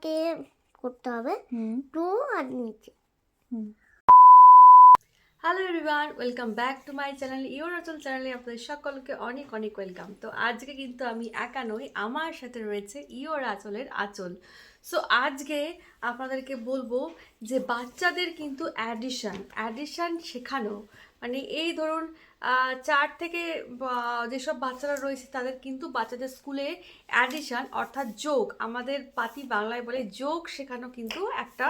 আমাকে করতে হবে 2 আর নিচে। Hello everyone, welcome back to my channel your আঁচল চ্যানেলে আপনাদের সকলকে অনেক অনেক ওয়েলকাম। তো আজকে কিন্তু আমি একা নই, আমার সাথে রয়েছে ইওর আঁচলের আঁচল। সো আজকে আপনাদেরকে বলবো যে বাচ্চাদের কিন্তু অ্যাডিশন শেখানো, মানে এই ধরুন 4 থেকে যেসব বাচ্চারা রয়েছে তাদের কিন্তু বাচ্চাদের স্কুলে অ্যাডিশন অর্থাৎ যোগ, আমাদের পাতি বাংলায় বলে যোগ শেখানো কিন্তু একটা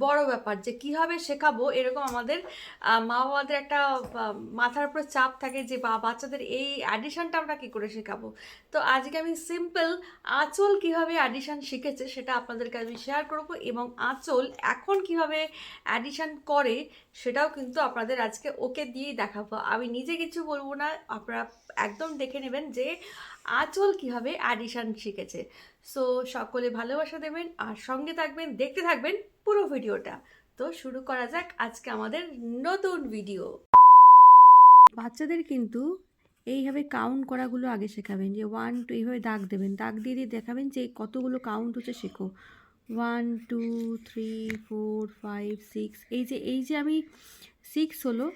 বড় ব্যাপার। যে কীভাবে শেখাবো এরকম আমাদের মা বাবাদের একটা মাথার উপরে চাপ থাকে যে বাচ্চাদের এই অ্যাডিশনটা আমরা কী করে শেখাবো। তো আজকে আমি সিম্পল আঁচল কীভাবে অ্যাডিশন শিখেছে সেটা আপনাদেরকে আমি শেয়ার করবো, এবং আঁচল এখন কীভাবে অ্যাডিশন করে সেটাও কিন্তু আপনাদের আজকে ওকে দিয়েই দেখাবো। আমি নিজে কিছু বলবো না, আপনারা একদম দেখে নেবেন যে আঁচল কীভাবে অ্যাডিশন শিখেছে। সো সকলে ভালোবাসা দেবেন আর সঙ্গে থাকবেন, দেখতে থাকবেন পুরো ভিডিওটা। তো শুরু করা যাক আজকে আমাদের নতুন ভিডিও। বাচ্চাদের কিন্তু এইভাবে কাউন্ট করাগুলো আগে শেখাবেন, যে 1 2 এইভাবে দাগ দেবেন, দাগ দিয়ে দিয়ে দেখাবেন যে কতগুলো কাউন্ট হচ্ছে শেখো। 1 2 3 4 5 6, এই যে আমি 6 হলো,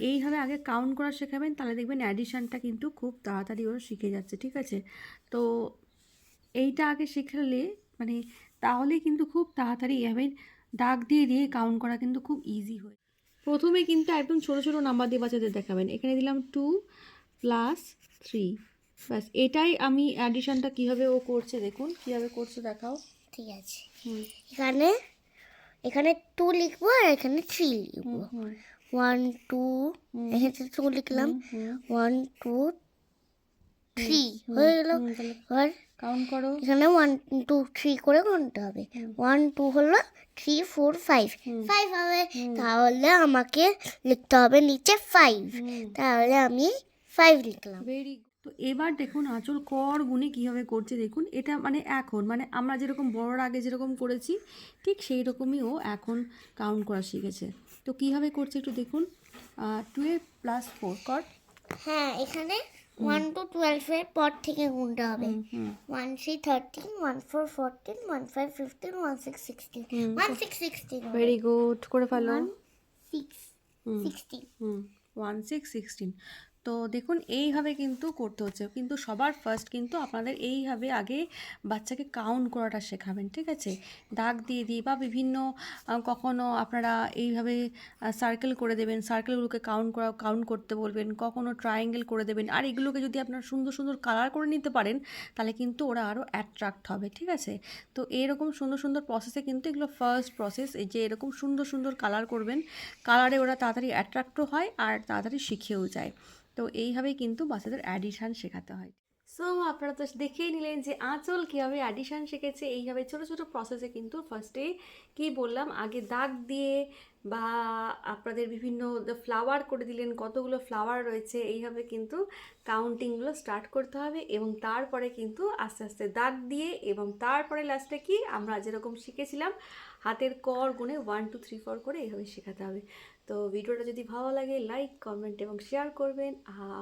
এইভাবে আগে কাউন্ট করা শেখাবেন, তাহলে দেখবেন অ্যাডিশানটা কিন্তু খুব তাড়াতাড়ি ওরা শিখে যাচ্ছে। ঠিক আছে, তো এইটা আগে শেখালে মানে তাহলে কিন্তু খুব তাড়াতাড়ি এভাবে দাগ দিয়ে দিয়ে কাউন্ট করা কিন্তু খুব ইজি হয়। প্রথমে কিন্তু একদম ছোটো ছোটো নাম্বার দিয়ে বাচ্চাদের দেখাবেন। এখানে দিলাম 2 + 3, ব্যাস। এটাই আমি অ্যাডিশনটা কীভাবে ও করছে দেখুন, কীভাবে করছে দেখাও। ঠিক আছে, এখানে এখানে 2 লিখবো আর এখানে 3 লিখবো। 1 2, এখানে 2 লিখলাম, 1 2 3 হয়ে গেল। এবার কাউন্ট করো। এখানে 1 2 3 করে গুনতে হবে। 1 2 হলো, 3 4 5 5 হবে। তাহলে আমাকে লিখতে হবে নিচে 5। তাহলে আমি 5 লিখলাম। Very good. তো এবার দেখুন আঁচল কর গুণে কীভাবে করছে দেখুন। এটা মানে এখন মানে আমরা যেরকম বড়র আগে যেরকম করেছি ঠিক সেই রকমই ও এখন কাউন্ট করা শিখেছে। তো কীভাবে করছে একটু দেখুন। 12 + 4 কর। হ্যাঁ, এখানে 1 to 12 এর পর থেকে গুনতে হবে। 1 3 13, 1 4 14, 1 5 15, 1 6 16, 1 6 16। ভেরি গুড, করে ফেলো। 1 6 16। 1 6 16। তো দেখুন এইভাবে কিন্তু করতে হচ্ছে, কিন্তু সবার ফার্স্ট কিন্তু আপনাদের এইভাবে আগে বাচ্চাকে কাউন্ট করাটা শেখাবেন। ঠিক আছে, দাগ দিয়ে দিয়ে বা বিভিন্ন কখনো আপনারা এইভাবে সার্কেল করে দেবেন, সার্কেলগুলোকে কাউন্ট করতে বলবেন, কখনো ট্রায়াঙ্গেল করে দেবেন। আর এগুলোকে যদি আপনারা সুন্দর সুন্দর কালার করে নিতে পারেন তাহলে কিন্তু ওরা আরও অ্যাট্রাক্ট হবে। ঠিক আছে, তো এরকম সুন্দর সুন্দর প্রসেসে কিন্তু এগুলো ফার্স্ট প্রসেস, এই যে এরকম সুন্দর সুন্দর কালার করবেন, কালারে ওরা তাড়াতাড়ি অ্যাট্রাক্টও হয় আর তাড়াতাড়ি শিখেও যায়। তো এইভাবেই কিন্তু বাচ্চাদের অ্যাডিশান শেখাতে হয়। সো আপনারা তো দেখেই নিলেন যে আঁচল কীভাবে অ্যাডিশান শিখেছে। এইভাবে ছোটো ছোটো প্রসেসে কিন্তু ফার্স্টে কী বললাম, আগে দাগ দিয়ে বা আপনাদের বিভিন্ন ফ্লাওয়ার করে দিলেন, কতগুলো ফ্লাওয়ার রয়েছে, এইভাবে কিন্তু কাউন্টিংগুলো স্টার্ট করতে হবে, এবং তারপরে কিন্তু আস্তে আস্তে দাগ দিয়ে, এবং তারপরে লাস্টে কি আমরা যেরকম শিখেছিলাম হাতের কর গুণে 1 2 3 4 করে এইভাবে শেখাতে হবে। তো ভিডিওটা যদি ভালো লাগে লাইক কমেন্ট এবং শেয়ার করবেন,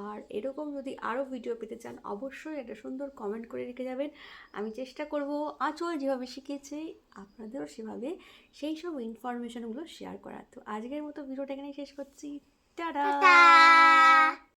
আর এরকম যদি আরও ভিডিও পেতে চান অবশ্যই একটা সুন্দর কমেন্ট করে রেখে যাবেন। আমি চেষ্টা করব আঁচল যেভাবে শিখেছে আপনাদেরও সেভাবে সেই সব ইনফরমেশনগুলো শেয়ার করার। তো আজকের মতো ভিডিওটা এখানেই শেষ করছি। টাটা।